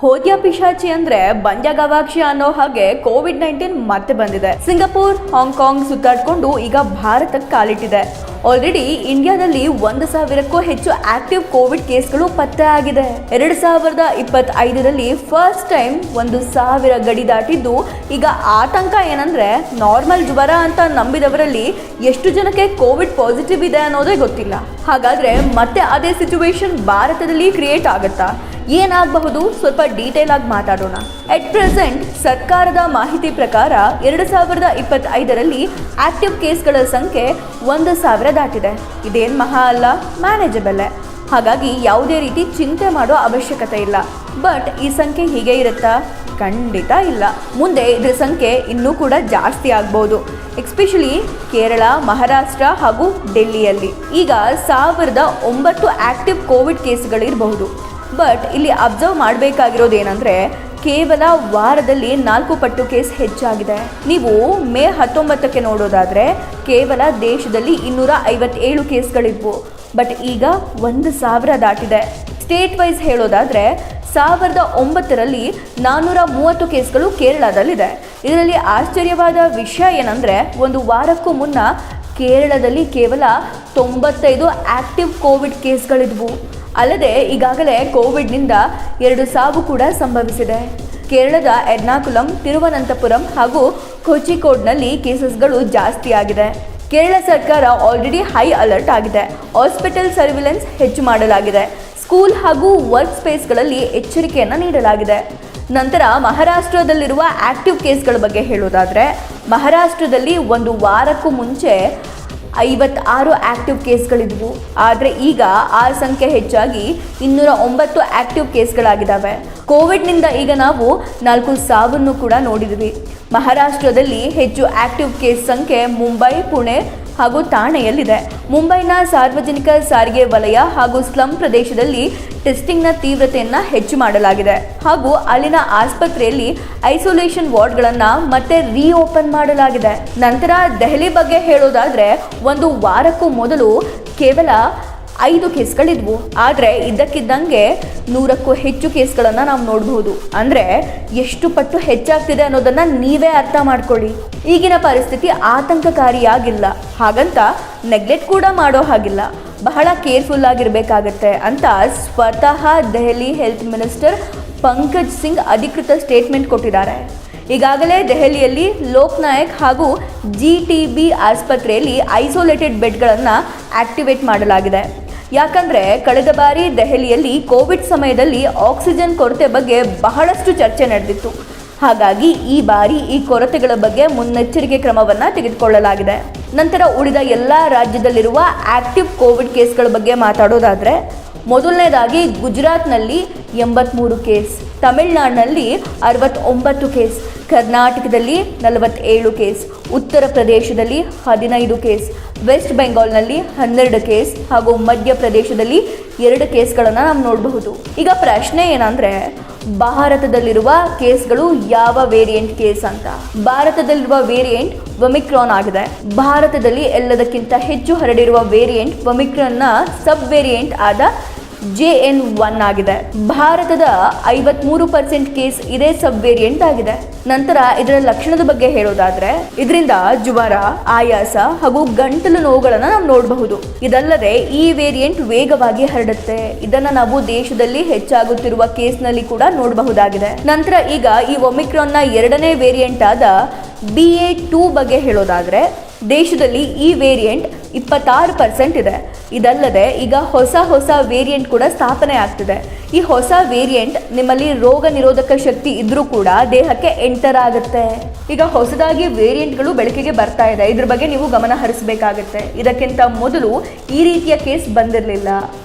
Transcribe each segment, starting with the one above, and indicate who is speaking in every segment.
Speaker 1: ಹೋದ್ಯ ಪಿಶಾಚಿ ಅಂದ್ರೆ ಬಂಜ ಗವಾಕ್ಷಿ ಅನ್ನೋ ಹಾಗೆ ಕೋವಿಡ್-19 ಮತ್ತೆ ಬಂದಿದೆ. ಸಿಂಗಾಪುರ್, ಹಾಂಗ್ಕಾಂಗ್ ಸುತ್ತಾಡ್ಕೊಂಡು ಈಗ ಭಾರತಕ್ಕೆ ಕಾಲಿಟ್ಟಿದೆ. ಆಲ್ರೆಡಿ ಇಂಡಿಯಾದಲ್ಲಿ 1,000ಕ್ಕೂ ಹೆಚ್ಚು ಆಕ್ಟಿವ್ ಕೋವಿಡ್ ಕೇಸ್ಗಳು ಪತ್ತೆ ಆಗಿದೆ. 2025ರಲ್ಲಿ ಫಸ್ಟ್ ಟೈಮ್ 1,000 ಗಡಿ ದಾಟಿದ್ದು. ಈಗ ಆತಂಕ ಏನಂದ್ರೆ ನಾರ್ಮಲ್ ಜ್ವರ ಅಂತ ನಂಬಿದವರಲ್ಲಿ ಎಷ್ಟು ಜನಕ್ಕೆ ಕೋವಿಡ್ ಪಾಸಿಟಿವ್ ಇದೆ ಅನ್ನೋದೇ ಗೊತ್ತಿಲ್ಲ. ಹಾಗಾದ್ರೆ ಮತ್ತೆ ಅದೇ ಸಿಚುವೇಶನ್ ಭಾರತದಲ್ಲಿ ಕ್ರಿಯೇಟ್ ಆಗುತ್ತಾ? ಏನಾಗಬಹುದು? ಸ್ವಲ್ಪ ಡೀಟೇಲ್ ಆಗಿ ಮಾತಾಡೋಣ. ಎಟ್ ಪ್ರೆಸೆಂಟ್ ಸರ್ಕಾರದ ಮಾಹಿತಿ ಪ್ರಕಾರ 2025ರಲ್ಲಿ ಆಕ್ಟಿವ್ ಕೇಸ್ಗಳ ಸಂಖ್ಯೆ 1,000 ದಾಟಿದೆ. ಇದೇನು ಮಹಾ ಅಲ್ಲ, ಮ್ಯಾನೇಜಬಲ್. ಹಾಗಾಗಿ ಯಾವುದೇ ರೀತಿ ಚಿಂತೆ ಮಾಡೋ ಅವಶ್ಯಕತೆ ಇಲ್ಲ. ಬಟ್ ಈ ಸಂಖ್ಯೆ ಹೀಗೆ ಇರುತ್ತಾ? ಖಂಡಿತ ಇಲ್ಲ. ಮುಂದೆ ಇದರ ಸಂಖ್ಯೆ ಇನ್ನೂ ಕೂಡ ಜಾಸ್ತಿ ಆಗ್ಬೋದು. ಎಸ್ಪೆಷಲಿ ಕೇರಳ, ಮಹಾರಾಷ್ಟ್ರ ಹಾಗೂ ಡೆಲ್ಲಿಯಲ್ಲಿ ಈಗ 1,009 ಆಕ್ಟಿವ್ ಕೋವಿಡ್ ಕೇಸ್ಗಳಿರಬಹುದು. ಬಟ್ ಇಲ್ಲಿ ಅಬ್ಸರ್ವ್ ಮಾಡಬೇಕಾಗಿರೋದು ಏನಂದರೆ ಕೇವಲ ವಾರದಲ್ಲಿ 4 ಪಟ್ಟು ಕೇಸ್ ಹೆಚ್ಚಾಗಿದೆ. ನೀವು ಮೇ 19ಕ್ಕೆ ನೋಡೋದಾದರೆ ಕೇವಲ ದೇಶದಲ್ಲಿ 257 ಕೇಸ್ಗಳಿದ್ವು. ಬಟ್ ಈಗ 1,000 ದಾಟಿದೆ. ಸ್ಟೇಟ್ ವೈಸ್ ಹೇಳೋದಾದರೆ 2009ರಲ್ಲಿ 430 ಕೇಸ್ಗಳು ಕೇರಳದಲ್ಲಿದೆ. ಇದರಲ್ಲಿ ಆಶ್ಚರ್ಯವಾದ ವಿಷಯ ಏನಂದರೆ ಒಂದು ವಾರಕ್ಕೂ ಮುನ್ನ ಕೇರಳದಲ್ಲಿ ಕೇವಲ 95 ಆಕ್ಟಿವ್ ಕೋವಿಡ್ ಕೇಸ್ಗಳಿದ್ವು. ಅಲ್ಲದೆ ಈಗಾಗಲೇ ಕೋವಿಡ್ನಿಂದ 2 ಸಾವು ಕೂಡ ಸಂಭವಿಸಿದೆ. ಕೇರಳದ ಎರ್ನಾಕುಲಂ, ತಿರುವನಂತಪುರಂ ಹಾಗೂ ಕೋಚಿಕೋಡ್ನಲ್ಲಿ ಕೇಸಸ್ಗಳು ಜಾಸ್ತಿ ಆಗಿದೆ. ಕೇರಳ ಸರ್ಕಾರ ಆಲ್ರೆಡಿ ಹೈ ಅಲರ್ಟ್ ಆಗಿದೆ. ಹಾಸ್ಪಿಟಲ್ ಸರ್ವಿಲೆನ್ಸ್ ಹೆಚ್ಚು ಮಾಡಲಾಗಿದೆ. ಸ್ಕೂಲ್ ಹಾಗೂ ವರ್ಕ್ ಸ್ಪೇಸ್ಗಳಲ್ಲಿ ಎಚ್ಚರಿಕೆಯನ್ನು ನೀಡಲಾಗಿದೆ. ನಂತರ ಮಹಾರಾಷ್ಟ್ರದಲ್ಲಿರುವ ಆಕ್ಟಿವ್ ಕೇಸ್ಗಳ ಬಗ್ಗೆ ಹೇಳೋದಾದರೆ ಮಹಾರಾಷ್ಟ್ರದಲ್ಲಿ ಒಂದು ವಾರಕ್ಕೂ ಮುಂಚೆ 56 ಆಕ್ಟಿವ್ ಕೇಸ್ಗಳಿದ್ವು. ಆದರೆ ಈಗ ಆ ಸಂಖ್ಯೆ ಹೆಚ್ಚಾಗಿ 209 ಆಕ್ಟಿವ್ ಕೇಸ್ಗಳಾಗಿದ್ದಾವೆ. ಕೋವಿಡ್ನಿಂದ ಈಗ ನಾವು 4 ಸಾವನ್ನು ಕೂಡ ನೋಡಿದ್ವಿ. ಮಹಾರಾಷ್ಟ್ರದಲ್ಲಿ ಹೆಚ್ಚು ಆಕ್ಟಿವ್ ಕೇಸ್ ಸಂಖ್ಯೆ ಮುಂಬೈ, ಪುಣೆ ಹಾಗೂ ಥಾಣೆಯಲ್ಲಿದೆ. ಮುಂಬೈನ ಸಾರ್ವಜನಿಕ ಸಾರಿಗೆ ವಲಯ ಹಾಗೂ ಸ್ಲಮ್ ಪ್ರದೇಶದಲ್ಲಿ ಟೆಸ್ಟಿಂಗ್ನ ತೀವ್ರತೆಯನ್ನು ಹೆಚ್ಚು ಮಾಡಲಾಗಿದೆ ಹಾಗೂ ಅಲ್ಲಿನ ಆಸ್ಪತ್ರೆಯಲ್ಲಿ ಐಸೋಲೇಷನ್ ವಾರ್ಡ್ಗಳನ್ನು ಮತ್ತೆ ರೀಓಪನ್ ಮಾಡಲಾಗಿದೆ. ನಂತರ ದೆಹಲಿ ಬಗ್ಗೆ ಹೇಳೋದಾದರೆ ಒಂದು ವಾರಕ್ಕೂ ಮೊದಲು ಕೇವಲ 5 ಕೇಸ್ಗಳಿದ್ವು. ಆದರೆ ಇದ್ದಕ್ಕಿದ್ದಂಗೆ 100ಕ್ಕೂ ಹೆಚ್ಚು ಕೇಸ್ಗಳನ್ನು ನಾವು ನೋಡಬಹುದು. ಅಂದರೆ ಎಷ್ಟು ಪಟ್ಟು ಹೆಚ್ಚಾಗ್ತಿದೆ ಅನ್ನೋದನ್ನು ನೀವೇ ಅರ್ಥ ಮಾಡ್ಕೊಳ್ಳಿ. ಈಗಿನ ಪರಿಸ್ಥಿತಿ ಆತಂಕಕಾರಿಯಾಗಿಲ್ಲ. ಹಾಗಂತ ನೆಗ್ಲೆಕ್ಟ್ ಕೂಡ ಮಾಡೋ ಹಾಗಿಲ್ಲ. ಬಹಳ ಕೇರ್ಫುಲ್ ಆಗಿರಬೇಕಾಗತ್ತೆ ಅಂತ ಸ್ವತಃ ದೆಹಲಿ ಹೆಲ್ತ್ ಮಿನಿಸ್ಟರ್ ಪಂಕಜ್ ಸಿಂಗ್ ಅಧಿಕೃತ ಸ್ಟೇಟ್ಮೆಂಟ್ ಕೊಟ್ಟಿದ್ದಾರೆ. ಈಗಾಗಲೇ ದೆಹಲಿಯಲ್ಲಿ ಲೋಕ್ನಾಯಕ್ ಹಾಗೂ GTB ಆಸ್ಪತ್ರೆಯಲ್ಲಿ ಐಸೋಲೇಟೆಡ್ ಬೆಡ್ಗಳನ್ನು ಆಕ್ಟಿವೇಟ್ ಮಾಡಲಾಗಿದೆ. ಯಾಕಂದರೆ ಕಳೆದ ಬಾರಿ ದೆಹಲಿಯಲ್ಲಿ ಕೋವಿಡ್ ಸಮಯದಲ್ಲಿ ಆಕ್ಸಿಜನ್ ಕೊರತೆ ಬಗ್ಗೆ ಬಹಳಷ್ಟು ಚರ್ಚೆ ನಡೆದಿತ್ತು. ಹಾಗಾಗಿ ಈ ಬಾರಿ ಈ ಕೊರತೆಗಳ ಬಗ್ಗೆ ಮುನ್ನೆಚ್ಚರಿಕೆ ಕ್ರಮವನ್ನು ತೆಗೆದುಕೊಳ್ಳಲಾಗಿದೆ. ನಂತರ ಉಳಿದ ಎಲ್ಲ ರಾಜ್ಯದಲ್ಲಿರುವ ಆಕ್ಟಿವ್ ಕೋವಿಡ್ ಕೇಸ್ಗಳ ಬಗ್ಗೆ ಮಾತಾಡೋದಾದರೆ ಮೊದಲನೇದಾಗಿ ಗುಜರಾತ್ನಲ್ಲಿ 83 ಕೇಸ್, ತಮಿಳುನಾಡಿನಲ್ಲಿ 69 ಕೇಸ್, ಕರ್ನಾಟಕದಲ್ಲಿ 47 ಕೇಸ್, ಉತ್ತರ ಪ್ರದೇಶದಲ್ಲಿ 15 ಕೇಸ್, ವೆಸ್ಟ್ ಬೆಂಗಾಲ್ನಲ್ಲಿ 12 ಕೇಸ್ ಹಾಗೂ ಮಧ್ಯಪ್ರದೇಶದಲ್ಲಿ 2 ಕೇಸ್ಗಳನ್ನು ನಾವು ನೋಡಬಹುದು. ಈಗ ಪ್ರಶ್ನೆ ಏನಂದರೆ ಭಾರತದಲ್ಲಿರುವ ಕೇಸ್ಗಳು ಯಾವ ವೇರಿಯಂಟ್ ಕೇಸ್ ಅಂತ. ಭಾರತದಲ್ಲಿರುವ ವೇರಿಯಂಟ್ ಒಮಿಕ್ರಾನ್ ಆಗಿದೆ. ಭಾರತದಲ್ಲಿ ಎಲ್ಲದಕ್ಕಿಂತ ಹೆಚ್ಚು ಹರಡಿರುವ ವೇರಿಯಂಟ್ ಒಮಿಕ್ರಾನ್ನ ಸಬ್ ವೇರಿಯಂಟ್ ಆದ JN1 ಆಗಿದೆ. ಭಾರತದ 53% ಕೇಸ್ ಇದೇ ಸಬ್ ವೇರಿಯಂಟ್ ಆಗಿದೆ. ನಂತರ ಇದರ ಲಕ್ಷಣದ ಬಗ್ಗೆ ಹೇಳೋದಾದ್ರೆ ಇದರಿಂದ ಜ್ವರ, ಆಯಾಸ ಹಾಗೂ ಗಂಟಲು ನೋವುಗಳನ್ನು ನಾವು ನೋಡಬಹುದು. ಇದಲ್ಲದೆ ಈ ವೇರಿಯಂಟ್ ವೇಗವಾಗಿ ಹರಡುತ್ತೆ. ಇದನ್ನ ನಾವು ದೇಶದಲ್ಲಿ ಹೆಚ್ಚಾಗುತ್ತಿರುವ ಕೇಸ್ನಲ್ಲಿ ಕೂಡ ನೋಡಬಹುದಾಗಿದೆ. ನಂತರ ಈಗ ಈ ಒಮಿಕ್ರಾನ್ನ 2ನೇ ವೇರಿಯಂಟ್ ಆದ BA.2 ಬಗ್ಗೆ ಹೇಳೋದಾದ್ರೆ ದೇಶದಲ್ಲಿ ಈ ವೇರಿಯಂಟ್ 26% ಇದೆ. ಇದಲ್ಲದೆ ಈಗ ಹೊಸ ವೇರಿಯಂಟ್ ಕೂಡ ಸ್ಥಾಪನೆ ಆಗ್ತಿದೆ. ಈ ಹೊಸ ವೇರಿಯಂಟ್ ನಿಮ್ಮಲ್ಲಿ ರೋಗ ನಿರೋಧಕ ಶಕ್ತಿ ಇದ್ರೂ ಕೂಡ ದೇಹಕ್ಕೆ ಎಂಟರ್ ಆಗುತ್ತೆ. ಈಗ ಹೊಸದಾಗಿ ವೇರಿಯಂಟ್ಗಳು ಬೆಳಕಿಗೆ ಬರ್ತಾ ಇದೆ. ಇದ್ರ ಬಗ್ಗೆ ನೀವು ಗಮನ ಹರಿಸಬೇಕಾಗುತ್ತೆ. ಇದಕ್ಕಿಂತ ಮೊದಲು ಈ ರೀತಿಯ ಕೇಸ್ ಬಂದಿರಲಿಲ್ಲ.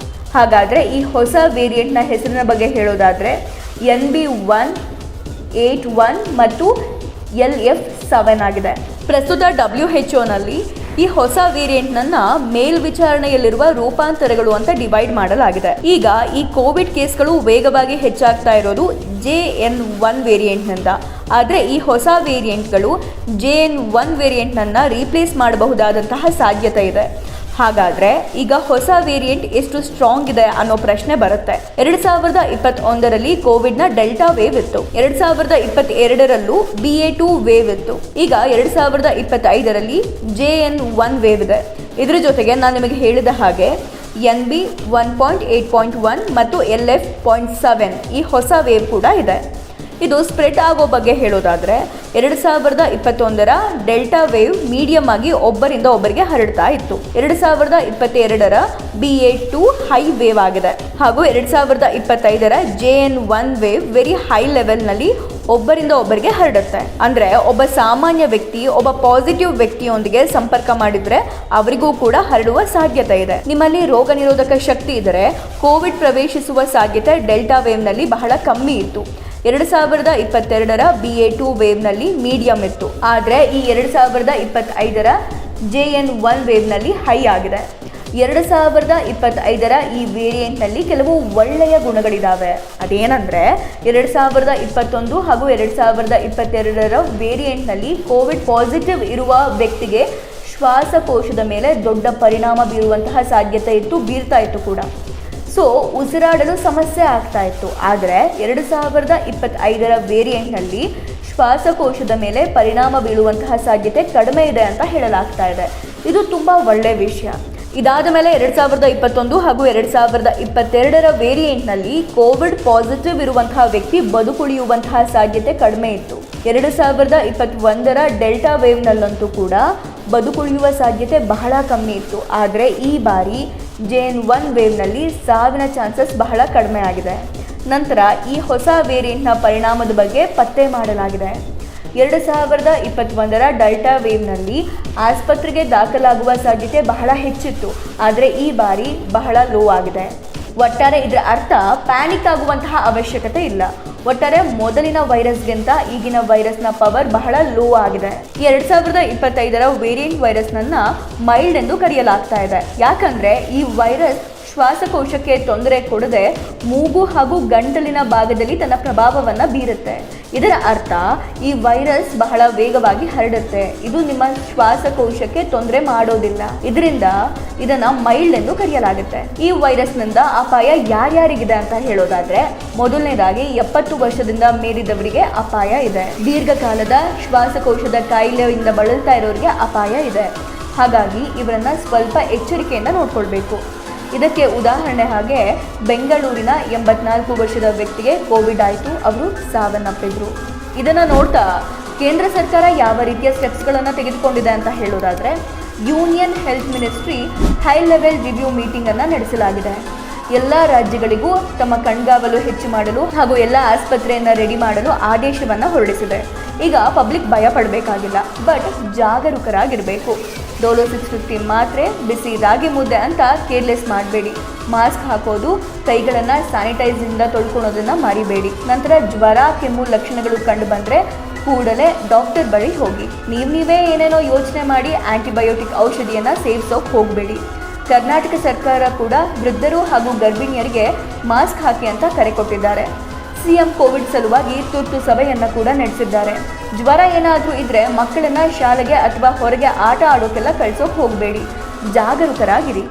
Speaker 1: ಹಾಗಾದರೆ ಈ ಹೊಸ ವೇರಿಯಂಟ್ನ ಹೆಸರಿನ ಬಗ್ಗೆ ಹೇಳೋದಾದರೆ NB181 ಮತ್ತು LF7 ಆಗಿದೆ. ಪ್ರಸ್ತುತ WHO ಈ ಹೊಸ ವೇರಿಯಂಟ್ನನ್ನು ಮೇಲ್ವಿಚಾರಣೆಯಲ್ಲಿರುವ ರೂಪಾಂತರಗಳು ಅಂತ ಡಿವೈಡ್ ಮಾಡಲಾಗಿದೆ. ಈಗ ಈ ಕೋವಿಡ್ ಕೇಸ್ಗಳು ವೇಗವಾಗಿ ಹೆಚ್ಚಾಗ್ತಾ ಇರೋದು JN1 ವೇರಿಯಂಟ್ನಿಂದ. ಆದರೆ ಈ ಹೊಸ ವೇರಿಯಂಟ್ಗಳು JN1 ವೇರಿಯಂಟ್ನನ್ನು ರೀಪ್ಲೇಸ್ ಮಾಡಬಹುದಾದಂತಹ ಸಾಧ್ಯತೆ ಇದೆ. ಹಾಗಾದ್ರೆ ಈಗ ಹೊಸ ವೇರಿಯಂಟ್ ಎಷ್ಟು ಸ್ಟ್ರಾಂಗ್ ಇದೆ ಅನ್ನೋ ಪ್ರಶ್ನೆ ಬರುತ್ತೆ. 2021ರಲ್ಲಿ ಕೋವಿಡ್ ನ ಡೆಲ್ಟಾ ವೇವ್ ಇತ್ತು. 2022ರಲ್ಲೂ BA.2 ವೇವ್ ಇತ್ತು. ಈಗ 2025ರಲ್ಲಿ JN.1 ವೇವ್ ಇದೆ. ಇದ್ರ ಜೊತೆಗೆ ನಾನು ನಿಮಗೆ ಹೇಳಿದ ಹಾಗೆ NB 1.8.1 ಮತ್ತು LF.7 ಈ ಹೊಸ ವೇವ್ ಕೂಡ ಇದೆ. ಇದು ಸ್ಪ್ರೆಡ್ ಆಗೋ ಬಗ್ಗೆ ಹೇಳೋದಾದರೆ 2021ರ ಡೆಲ್ಟಾ ವೇವ್ ಮೀಡಿಯಂ ಆಗಿ ಒಬ್ಬರಿಂದ ಒಬ್ಬರಿಗೆ ಹರಡ್ತಾ ಇತ್ತು. 2022ರ BA.2 ಹೈ ವೇವ್ ಆಗಿದೆ ಹಾಗೂ 2025ರ JN.1 ವೇವ್ ವೆರಿ ಹೈ ಲೆವೆಲ್ನಲ್ಲಿ ಒಬ್ಬರಿಂದ ಒಬ್ಬರಿಗೆ ಹರಡುತ್ತೆ. ಅಂದರೆ ಒಬ್ಬ ಸಾಮಾನ್ಯ ವ್ಯಕ್ತಿ ಒಬ್ಬ ಪಾಸಿಟಿವ್ ವ್ಯಕ್ತಿಯೊಂದಿಗೆ ಸಂಪರ್ಕ ಮಾಡಿದ್ರೆ ಅವರಿಗೂ ಕೂಡ ಹರಡುವ ಸಾಧ್ಯತೆ ಇದೆ. ನಿಮ್ಮಲ್ಲಿ ರೋಗ ನಿರೋಧಕ ಶಕ್ತಿ ಇದ್ದರೆ ಕೋವಿಡ್ ಪ್ರವೇಶಿಸುವ ಸಾಧ್ಯತೆ ಡೆಲ್ಟಾ ವೇವ್ನಲ್ಲಿ ಬಹಳ ಕಮ್ಮಿ ಇತ್ತು. 2022ರ BA.2 ವೇವ್ನಲ್ಲಿ ಮೀಡಿಯಂ ಇತ್ತು. ಆದರೆ ಈ 2025ರ JN.1 ವೇವ್ನಲ್ಲಿ ಹೈ ಆಗಿದೆ. 2025ರ ಈ ವೇರಿಯಂಟ್ನಲ್ಲಿ ಕೆಲವು ಒಳ್ಳೆಯ ಗುಣಗಳಿದ್ದಾವೆ. ಅದೇನೆಂದರೆ 2021 ಹಾಗೂ 2022ರ ವೇರಿಯಂಟ್ನಲ್ಲಿ ಕೋವಿಡ್ ಪಾಸಿಟಿವ್ ಇರುವ ವ್ಯಕ್ತಿಗೆ ಶ್ವಾಸಕೋಶದ ಮೇಲೆ ದೊಡ್ಡ ಪರಿಣಾಮ ಬೀರುವಂತಹ ಸಾಧ್ಯತೆ ಇತ್ತು, ಬೀರ್ತಾ ಇತ್ತು ಕೂಡ. ಸೊ ಉಸಿರಾಡಲು ಸಮಸ್ಯೆ ಆಗ್ತಾ ಇತ್ತು. ಆದರೆ 2025ರ ವೇರಿಯಂಟ್ನಲ್ಲಿ ಶ್ವಾಸಕೋಶದ ಮೇಲೆ ಪರಿಣಾಮ ಬೀಳುವಂತಹ ಸಾಧ್ಯತೆ ಕಡಿಮೆ ಇದೆ ಅಂತ ಹೇಳಲಾಗ್ತಾ ಇದೆ. ಇದು ತುಂಬ ಒಳ್ಳೆಯ ವಿಷಯ. ಇದಾದ ಮೇಲೆ 2021 ಹಾಗೂ 2022ರ ವೇರಿಯಂಟ್ನಲ್ಲಿ ಕೋವಿಡ್ ಪಾಸಿಟಿವ್ ಇರುವಂತಹ ವ್ಯಕ್ತಿ ಬದುಕುಳಿಯುವಂತಹ ಸಾಧ್ಯತೆ ಕಡಿಮೆ ಇತ್ತು. 2021ರ ಡೆಲ್ಟಾ ವೇವ್ನಲ್ಲಂತೂ ಕೂಡ ಬದುಕುಳಿಯುವ ಸಾಧ್ಯತೆ ಬಹಳ ಕಮ್ಮಿ ಇತ್ತು. ಆದರೆ ಈ ಬಾರಿ JN.1 ವೇವ್ನಲ್ಲಿ ಸಾವಿನ ಚಾನ್ಸಸ್ ಬಹಳ ಕಡಿಮೆ ಆಗಿದೆ. ನಂತರ ಈ ಹೊಸ ವೇರಿಯಂಟ್ನ ಪರಿಣಾಮದ ಬಗ್ಗೆ ಪತ್ತೆ ಮಾಡಲಾಗಿದೆ. 2021ರ ಡೆಲ್ಟಾ ವೇವ್ನಲ್ಲಿ ಆಸ್ಪತ್ರೆಗೆ ದಾಖಲಾಗುವ ಸಾಧ್ಯತೆ ಬಹಳ ಹೆಚ್ಚಿತ್ತು. ಆದರೆ ಈ ಬಾರಿ ಬಹಳ ಲೋ ಆಗಿದೆ. ಒಟ್ಟಾರೆ ಇದರ ಅರ್ಥ ಪ್ಯಾನಿಕ್ ಆಗುವಂತಹ ಅವಶ್ಯಕತೆ ಇಲ್ಲ. ಒಟ್ಟಾರೆ ಮೊದಲಿನ ವೈರಸ್ಗಿಂತ ಈಗಿನ ವೈರಸ್ನ ಪವರ್ ಬಹಳ ಲೋ ಆಗಿದೆ. 2025ರ ವೇರಿಯಂಟ್ ವೈರಸ್ನನ್ನು ಮೈಲ್ಡ್ ಎಂದು ಕರೆಯಲಾಗ್ತಾ ಇದೆ. ಯಾಕಂದರೆ ಈ ವೈರಸ್ ಶ್ವಾಸಕೋಶಕ್ಕೆ ತೊಂದರೆ ಕೊಡದೆ ಮೂಗು ಹಾಗೂ ಗಂಟಲಿನ ಭಾಗದಲ್ಲಿ ತನ್ನ ಪ್ರಭಾವವನ್ನು ಬೀರುತ್ತೆ. ಇದರ ಅರ್ಥ ಈ ವೈರಸ್ ಬಹಳ ವೇಗವಾಗಿ ಹರಡುತ್ತೆ. ಇದು ನಿಮ್ಮ ಶ್ವಾಸಕೋಶಕ್ಕೆ ತೊಂದರೆ ಮಾಡೋದಿಲ್ಲ. ಇದರಿಂದ ಇದನ್ನು ಮೈಲ್ಡ್ ಎಂದು ಕರೆಯಲಾಗುತ್ತೆ. ಈ ವೈರಸ್ನಿಂದ ಅಪಾಯ ಯಾರ್ಯಾರಿಗಿದೆ ಅಂತ ಹೇಳೋದಾದ್ರೆ, ಮೊದಲನೇದಾಗಿ 70 ವರ್ಷದಿಂದ ಮೇಲಿದವರಿಗೆ ಅಪಾಯ ಇದೆ. ದೀರ್ಘಕಾಲದ ಶ್ವಾಸಕೋಶದ ಕಾಯಿಲೆಯಿಂದ ಬಳಲ್ತಾ ಇರೋರಿಗೆ ಅಪಾಯ ಇದೆ. ಹಾಗಾಗಿ ಇವರನ್ನು ಸ್ವಲ್ಪ ಎಚ್ಚರಿಕೆಯಿಂದ ನೋಡ್ಕೊಳ್ಬೇಕು. ಇದಕ್ಕೆ ಉದಾಹರಣೆ ಹಾಗೆ ಬೆಂಗಳೂರಿನ 84 ವರ್ಷದ ವ್ಯಕ್ತಿಗೆ ಕೋವಿಡ್ ಆಯಿತು, ಅವರು ಸಾವನ್ನಪ್ಪಿದ್ರು. ಇದನ್ನು ನೋಡ್ತಾ ಕೇಂದ್ರ ಸರ್ಕಾರ ಯಾವ ರೀತಿಯ ಸ್ಟೆಪ್ಸ್ಗಳನ್ನು ತೆಗೆದುಕೊಂಡಿದೆ ಅಂತ ಹೇಳೋದಾದರೆ, union health ministry high level review ಮೀಟಿಂಗನ್ನು ನಡೆಸಲಾಗಿದೆ. ಎಲ್ಲ ರಾಜ್ಯಗಳಿಗೂ ತಮ್ಮ ಕಣ್ಗಾವಲು ಹೆಚ್ಚು ಮಾಡಲು ಹಾಗೂ ಎಲ್ಲ ಆಸ್ಪತ್ರೆಯನ್ನು ರೆಡಿ ಮಾಡಲು ಆದೇಶವನ್ನು ಹೊರಡಿಸಿದೆ. ಈಗ ಪಬ್ಲಿಕ್ ಭಯ ಪಡಬೇಕಾಗಿಲ್ಲ, ಬಟ್ ಜಾಗರೂಕರಾಗಿರಬೇಕು. ಡೋಲೋ 650 ಮಾತ್ರೆ, ಬಿಸಿ ರಾಗಿ ಮುದ್ದೆ ಅಂತ ಕೇರ್ಲೆಸ್ ಮಾಡಬೇಡಿ. ಮಾಸ್ಕ್ ಹಾಕೋದು, ಕೈಗಳನ್ನು ಸ್ಯಾನಿಟೈಸಿಂದ ತೊಳ್ಕೊಳೋದನ್ನು ಮರಿಬೇಡಿ. ನಂತರ ಜ್ವರ, ಕೆಮ್ಮು ಲಕ್ಷಣಗಳು ಕಂಡು ಬಂದರೆ ಕೂಡಲೇ ಡಾಕ್ಟರ್ ಬಳಿ ಹೋಗಿ. ನೀವೇ ಏನೇನೋ ಯೋಚನೆ ಮಾಡಿ ಆ್ಯಂಟಿಬಯೋಟಿಕ್ ಔಷಧಿಯನ್ನು ಸೇವಿಸೋಕೆ ಹೋಗಬೇಡಿ. ಕರ್ನಾಟಕ ಸರ್ಕಾರ ಕೂಡ ವೃದ್ಧರು ಹಾಗೂ ಗರ್ಭಿಣಿಯರಿಗೆ ಮಾಸ್ಕ್ ಹಾಕಿ ಅಂತ ಕರೆ ಕೊಟ್ಟಿದ್ದಾರೆ. CM ಕೋವಿಡ್ ಸಲುವಾಗಿ ತುರ್ತು ಸಭೆಯನ್ನು ಕೂಡ ನಡೆಸಿದ್ದಾರೆ. ಜ್ವರ ಏನಾದರೂ ಇದ್ದರೆ ಮಕ್ಕಳನ್ನು ಶಾಲೆಗೆ ಅಥವಾ ಹೊರಗೆ ಆಟ ಆಡೋಕ್ಕೆಲ್ಲ ಕಳಿಸೋಕೆ ಹೋಗಬೇಡಿ. ಜಾಗರೂಕರಾಗಿರಿ.